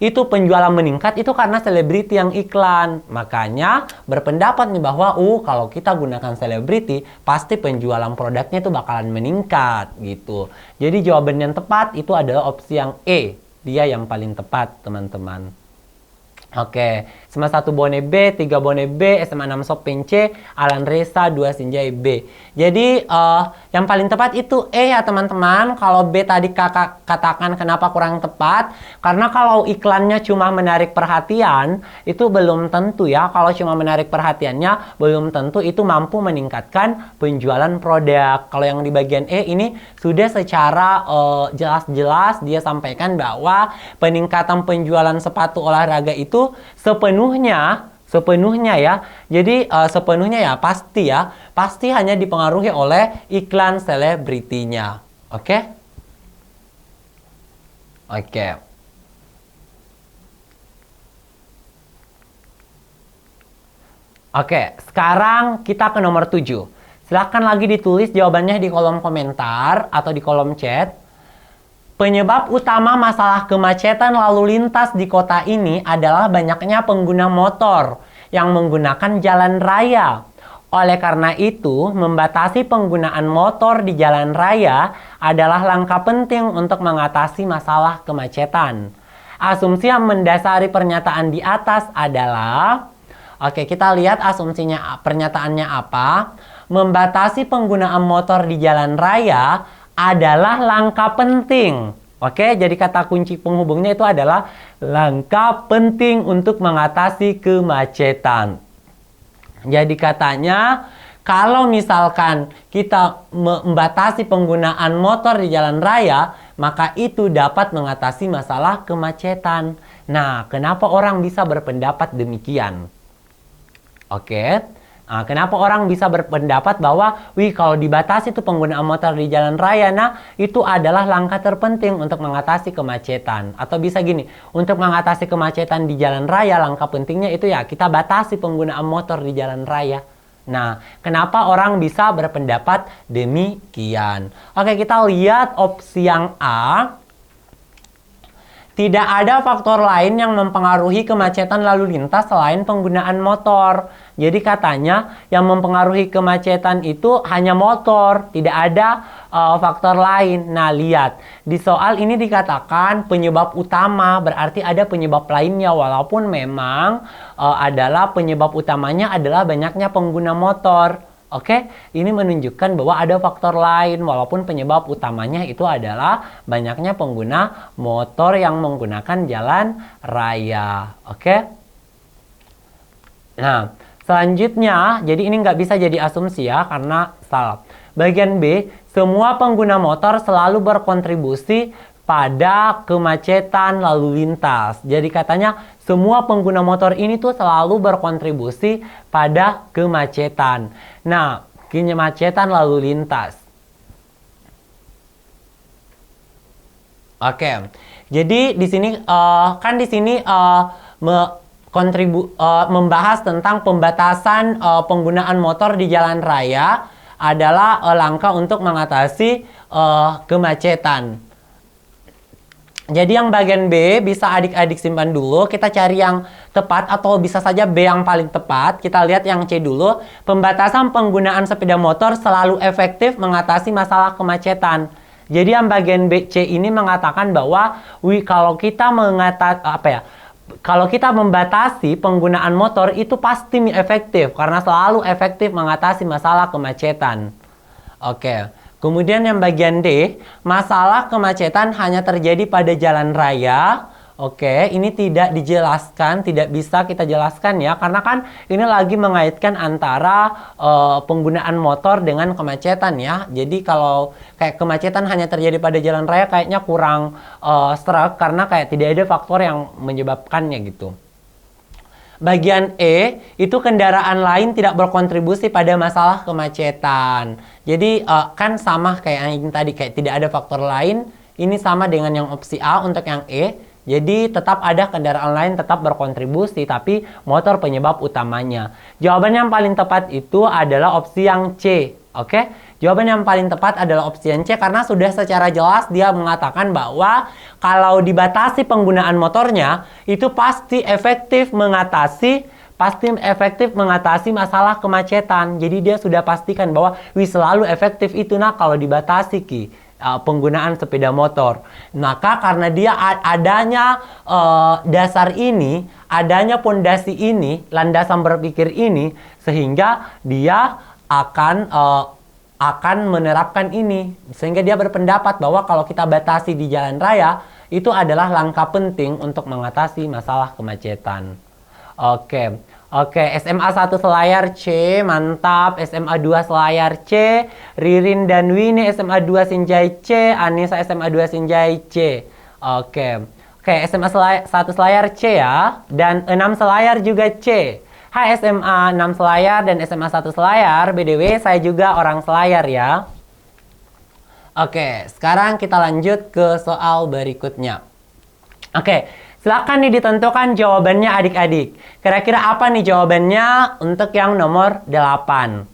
itu penjualan meningkat itu karena selebriti yang iklan. Makanya berpendapat nih bahwa kalau kita gunakan selebriti pasti penjualan produknya itu bakalan meningkat gitu. Jadi jawaban yang tepat itu adalah opsi yang E. Dia yang paling tepat teman-teman. Oke, SMA 1 Bone B, 3 Bone B, SMA 6 Sopeng C, Alan Reza 2 Sinjai B. Jadi yang paling tepat itu E ya teman-teman. Kalau B tadi kakak katakan kenapa kurang tepat? Karena kalau iklannya cuma menarik perhatian, itu belum tentu ya. Kalau cuma menarik perhatiannya, belum tentu itu mampu meningkatkan penjualan produk. Kalau yang di bagian E ini sudah secara jelas-jelas dia sampaikan bahwa peningkatan penjualan sepatu olahraga itu sepenuhnya ya. Jadi sepenuhnya ya pasti hanya dipengaruhi oleh iklan selebritinya. Oke? Oke. Oke, sekarang kita ke nomor 7. Silahkan lagi ditulis jawabannya di kolom komentar atau di kolom chat. Penyebab utama masalah kemacetan lalu lintas di kota ini adalah banyaknya pengguna motor yang menggunakan jalan raya. Oleh karena itu, membatasi penggunaan motor di jalan raya adalah langkah penting untuk mengatasi masalah kemacetan. Asumsi yang mendasari pernyataan di atas adalah, oke, kita lihat asumsinya, pernyataannya apa. Membatasi penggunaan motor di jalan raya adalah langkah penting. Oke, jadi kata kunci penghubungnya itu adalah langkah penting untuk mengatasi kemacetan. Jadi katanya, kalau misalkan kita membatasi penggunaan motor di jalan raya, maka itu dapat mengatasi masalah kemacetan. Nah, kenapa orang bisa berpendapat demikian? Oke. Nah, kenapa orang bisa berpendapat bahwa kalau dibatasi tuh penggunaan motor di jalan raya, nah itu adalah langkah terpenting untuk mengatasi kemacetan. Atau bisa gini, untuk mengatasi kemacetan di jalan raya, langkah pentingnya itu ya kita batasi penggunaan motor di jalan raya. Nah, kenapa orang bisa berpendapat demikian? Oke, kita lihat opsi yang A. Tidak ada faktor lain yang mempengaruhi kemacetan lalu lintas selain penggunaan motor. Jadi katanya yang mempengaruhi kemacetan itu hanya motor, tidak ada faktor lain. Nah, lihat, di soal ini dikatakan penyebab utama, berarti ada penyebab lainnya walaupun memang adalah penyebab utamanya adalah banyaknya pengguna motor. Oke, ini menunjukkan bahwa ada faktor lain walaupun penyebab utamanya itu adalah banyaknya pengguna motor yang menggunakan jalan raya. Oke. Nah, selanjutnya, jadi ini nggak bisa jadi asumsi ya karena salah. Bagian B, semua pengguna motor selalu berkontribusi pada kemacetan lalu lintas. Jadi katanya semua pengguna motor ini tuh selalu berkontribusi pada kemacetan. Nah, kemacetan lalu lintas. Oke. Jadi di sini kan di sini membahas tentang pembatasan penggunaan motor di jalan raya adalah langkah untuk mengatasi kemacetan. Jadi yang bagian B bisa adik-adik simpan dulu, kita cari yang tepat atau bisa saja B yang paling tepat. Kita lihat yang C dulu. Pembatasan penggunaan sepeda motor selalu efektif mengatasi masalah kemacetan. Jadi yang bagian B, C ini mengatakan bahwa kalau kita kalau kita membatasi penggunaan motor itu pasti efektif karena selalu efektif mengatasi masalah kemacetan. Oke. Kemudian yang bagian D, masalah kemacetan hanya terjadi pada jalan raya. Oke, ini tidak dijelaskan, tidak bisa kita jelaskan ya, karena kan ini lagi mengaitkan antara penggunaan motor dengan kemacetan ya. Jadi kalau kayak kemacetan hanya terjadi pada jalan raya kayaknya kurang serak karena kayak tidak ada faktor yang menyebabkannya gitu. Bagian E, itu kendaraan lain tidak berkontribusi pada masalah kemacetan. Jadi kan sama kayak yang tadi, kayak tidak ada faktor lain. Ini sama dengan yang opsi A untuk yang E. Jadi tetap ada kendaraan lain tetap berkontribusi, tapi motor penyebab utamanya. Jawaban yang paling tepat itu adalah opsi yang C. Oke? Jawaban yang paling tepat adalah opsi yang C karena sudah secara jelas dia mengatakan bahwa kalau dibatasi penggunaan motornya itu pasti efektif mengatasi masalah kemacetan. Jadi dia sudah pastikan bahwa selalu efektif itu kalau dibatasi penggunaan sepeda motor. Maka karena dia adanya dasar ini, adanya pondasi ini, landasan berpikir ini, sehingga dia akan menerapkan ini. Sehingga dia berpendapat bahwa kalau kita batasi di jalan raya, itu adalah langkah penting untuk mengatasi masalah kemacetan. Oke, SMA 1 Selayar C, mantap. SMA 2 Selayar C, Ririn dan Winnie SMA 2 Sinjai C, Anissa SMA 2 Sinjai C. Oke, SMA 1 Selayar C ya, dan 6 Selayar juga C. Hai SMA 6 Selayar dan SMA 1 Selayar, BDW saya juga orang Selayar ya. Oke, sekarang kita lanjut ke soal berikutnya. Oke, silakan nih ditentukan jawabannya adik-adik. Kira-kira apa nih jawabannya untuk yang nomor 8?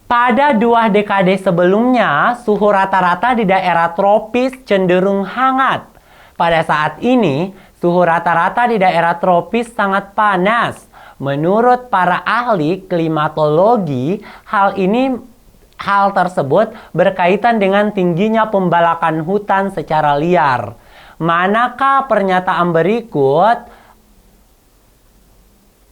Pada 2 dekade sebelumnya, suhu rata-rata di daerah tropis cenderung hangat. Pada saat ini, suhu rata-rata di daerah tropis sangat panas. Menurut para ahli klimatologi, hal tersebut berkaitan dengan tingginya pembalakan hutan secara liar. Manakah pernyataan berikut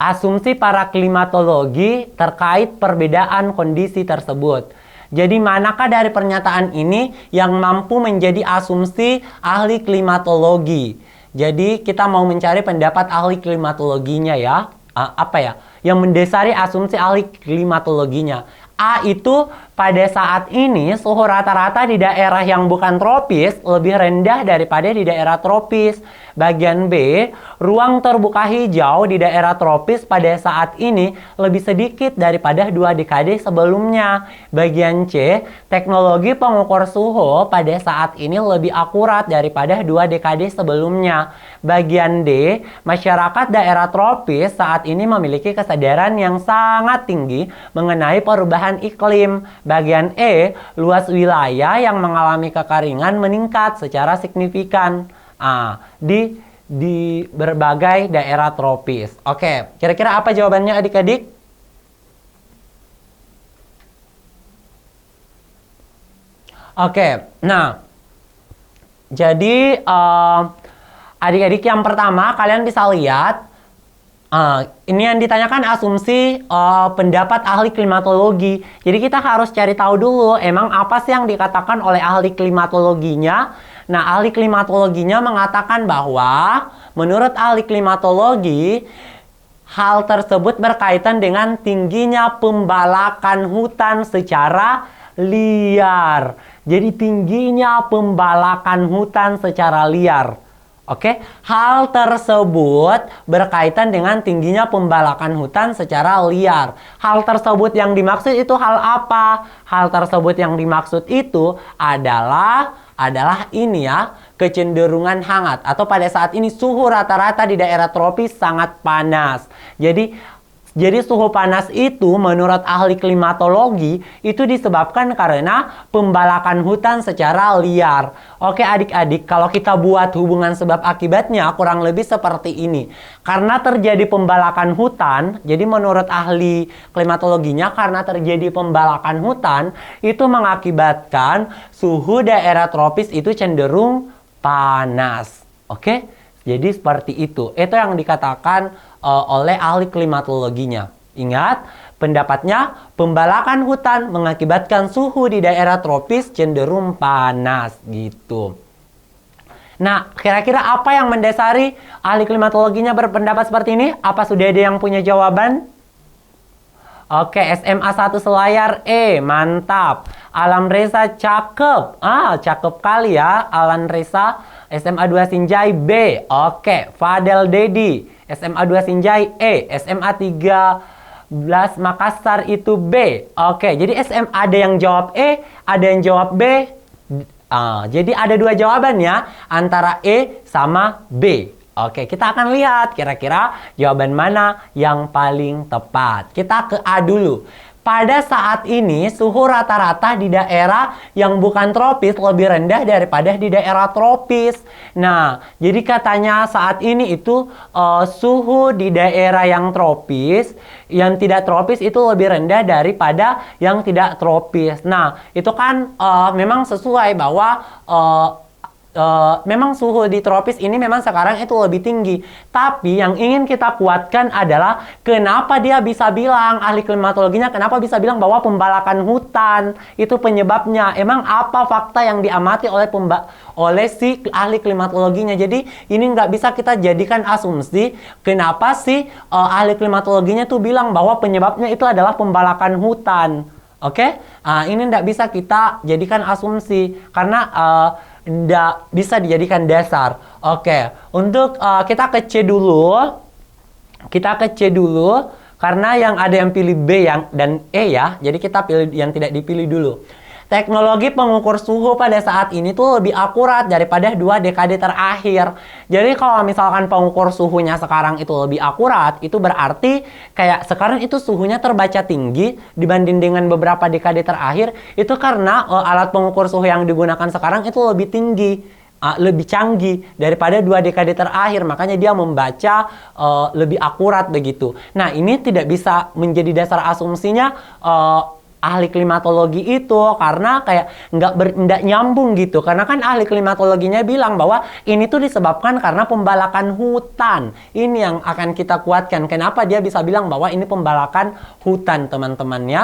asumsi para klimatologi terkait perbedaan kondisi tersebut? Jadi manakah dari pernyataan ini yang mampu menjadi asumsi ahli klimatologi? Jadi kita mau mencari pendapat ahli klimatologinya ya. Apa ya? Yang mendasari asumsi ahli klimatologinya. A itu pada saat ini suhu rata-rata di daerah yang bukan tropis lebih rendah daripada di daerah tropis. Bagian B, ruang terbuka hijau di daerah tropis pada saat ini lebih sedikit daripada 2 dekade sebelumnya. Bagian C, teknologi pengukur suhu pada saat ini lebih akurat daripada 2 dekade sebelumnya. Bagian D, masyarakat daerah tropis saat ini memiliki kesadaran yang sangat tinggi mengenai perubahan iklim. Bagian E, luas wilayah yang mengalami kekeringan meningkat secara signifikan di berbagai daerah tropis. Oke, kira-kira apa jawabannya adik-adik? Oke, nah, jadi adik-adik yang pertama kalian bisa lihat ini yang ditanyakan asumsi pendapat ahli klimatologi. Jadi kita harus cari tahu dulu emang apa sih yang dikatakan oleh ahli klimatologinya. Nah, ahli klimatologinya mengatakan bahwa menurut ahli klimatologi hal tersebut berkaitan dengan tingginya pembalakan hutan secara liar. Jadi tingginya pembalakan hutan secara liar. Oke, hal tersebut berkaitan dengan tingginya pembalakan hutan secara liar. Hal tersebut yang dimaksud itu hal apa? Hal tersebut yang dimaksud itu adalah ini ya, kecenderungan hangat. Atau pada saat ini suhu rata-rata di daerah tropis sangat panas. Jadi suhu panas itu menurut ahli klimatologi itu disebabkan karena pembalakan hutan secara liar. Oke adik-adik, kalau kita buat hubungan sebab akibatnya kurang lebih seperti ini. Karena terjadi pembalakan hutan, jadi menurut ahli klimatologinya karena terjadi pembalakan hutan itu mengakibatkan suhu daerah tropis itu cenderung panas. Oke? Jadi seperti itu. Itu yang dikatakan oleh ahli klimatologinya. Ingat, pendapatnya pembalakan hutan mengakibatkan suhu di daerah tropis cenderung panas gitu. Nah, kira-kira apa yang mendasari ahli klimatologinya berpendapat seperti ini? Apa sudah ada yang punya jawaban? Oke, SMA 1 Selayar E, mantap. Alam Reza cakep. Cakep kali ya Alan Reza. SMA 2 Sinjai B. Oke, Fadel Dedi SMA 2 Sinjai E. SMA 13 Makassar itu B. Oke, jadi SMA ada yang jawab E, ada yang jawab B. Jadi ada 2 jawaban ya, antara E sama B. Oke, kita akan lihat kira-kira jawaban mana yang paling tepat. Kita ke A dulu. Pada saat ini suhu rata-rata di daerah yang bukan tropis lebih rendah daripada di daerah tropis. Nah, jadi katanya saat ini itu suhu di daerah yang tropis, yang tidak tropis itu lebih rendah daripada yang tidak tropis. Nah, itu kan memang sesuai bahwa memang suhu di tropis ini memang sekarang itu lebih tinggi. Tapi yang ingin kita kuatkan adalah kenapa dia bisa bilang, ahli klimatologinya kenapa bisa bilang bahwa pembalakan hutan itu penyebabnya. Emang apa fakta yang diamati oleh si ahli klimatologinya. Jadi ini nggak bisa kita jadikan asumsi kenapa sih ahli klimatologinya tuh bilang bahwa penyebabnya itu adalah pembalakan hutan. Oke? Ini nggak bisa kita jadikan asumsi karena nggak bisa dijadikan dasar. Oke, untuk kita ke C dulu. Kita ke C dulu karena yang ada yang pilih B dan E ya. Jadi kita pilih yang tidak dipilih dulu. Teknologi pengukur suhu pada saat ini tuh lebih akurat daripada 2 dekade terakhir. Jadi kalau misalkan pengukur suhunya sekarang itu lebih akurat, itu berarti kayak sekarang itu suhunya terbaca tinggi dibanding dengan beberapa dekade terakhir. Itu karena alat pengukur suhu yang digunakan sekarang itu lebih tinggi, lebih canggih daripada 2 dekade terakhir. Makanya dia membaca lebih akurat begitu. Nah, ini tidak bisa menjadi dasar asumsinya ahli klimatologi itu karena kayak nggak nyambung gitu. Karena kan ahli klimatologinya bilang bahwa ini tuh disebabkan karena pembalakan hutan. Ini yang akan kita kuatkan. Kenapa dia bisa bilang bahwa ini pembalakan hutan, teman-teman ya.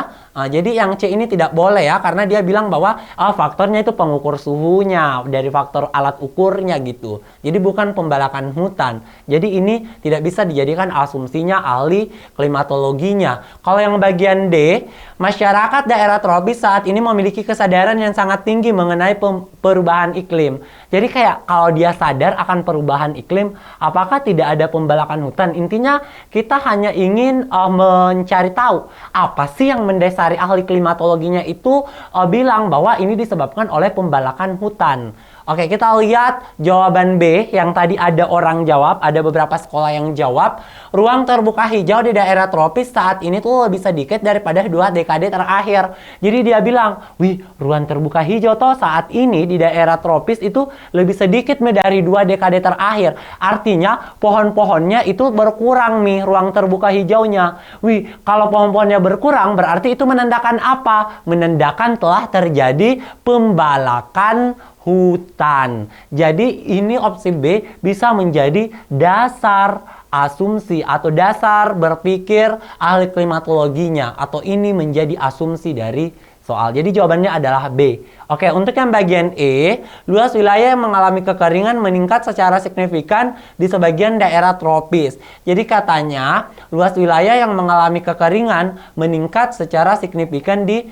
Jadi yang C ini tidak boleh ya karena dia bilang bahwa faktornya itu pengukur suhunya dari faktor alat ukurnya gitu. Jadi bukan pembalakan hutan. Jadi ini tidak bisa dijadikan asumsinya ahli klimatologinya. Kalau yang bagian D, masyarakat daerah tropis saat ini memiliki kesadaran yang sangat tinggi mengenai perubahan iklim. Jadi kayak kalau dia sadar akan perubahan iklim, apakah tidak ada pembalakan hutan? Intinya kita hanya ingin mencari tahu apa sih yang mendasari ahli klimatologinya itu bilang bahwa ini disebabkan oleh pembalakan hutan. Oke, kita lihat jawaban B yang tadi ada orang jawab, ada beberapa sekolah yang jawab. Ruang terbuka hijau di daerah tropis saat ini tuh lebih sedikit daripada 2 dekade terakhir. Jadi dia bilang, wih, ruang terbuka hijau toh saat ini di daerah tropis itu lebih sedikit dari 2 dekade terakhir. Artinya pohon-pohonnya itu berkurang nih ruang terbuka hijaunya. Wih, kalau pohon-pohonnya berkurang berarti itu menandakan apa? Menandakan telah terjadi pembalakan hutan. Jadi ini opsi B bisa menjadi dasar asumsi atau dasar berpikir ahli klimatologinya, atau ini menjadi asumsi dari soal. Jadi jawabannya adalah B. Oke, untuk yang bagian E, luas wilayah yang mengalami kekeringan meningkat secara signifikan di sebagian daerah tropis. Jadi katanya luas wilayah yang mengalami kekeringan meningkat secara signifikan di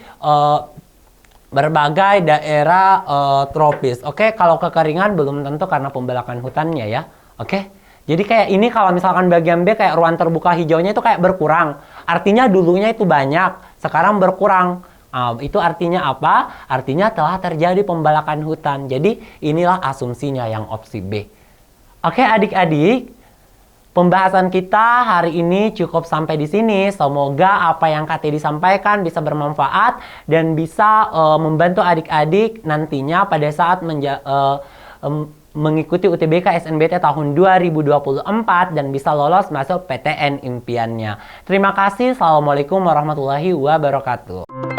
berbagai daerah tropis. Oke, kalau kekeringan belum tentu karena pembalakan hutannya ya. Oke, jadi kayak ini kalau misalkan bagian B kayak ruang terbuka hijaunya itu kayak berkurang. Artinya dulunya itu banyak, sekarang berkurang. Itu artinya apa? Artinya telah terjadi pembalakan hutan. Jadi inilah asumsinya yang opsi B. Oke adik-adik, pembahasan kita hari ini cukup sampai di sini. Semoga apa yang Kak Teddy sampaikan bisa bermanfaat dan bisa membantu adik-adik nantinya pada saat mengikuti UTBK SNBT tahun 2024 dan bisa lolos masuk PTN impiannya. Terima kasih. Assalamualaikum warahmatullahi wabarakatuh.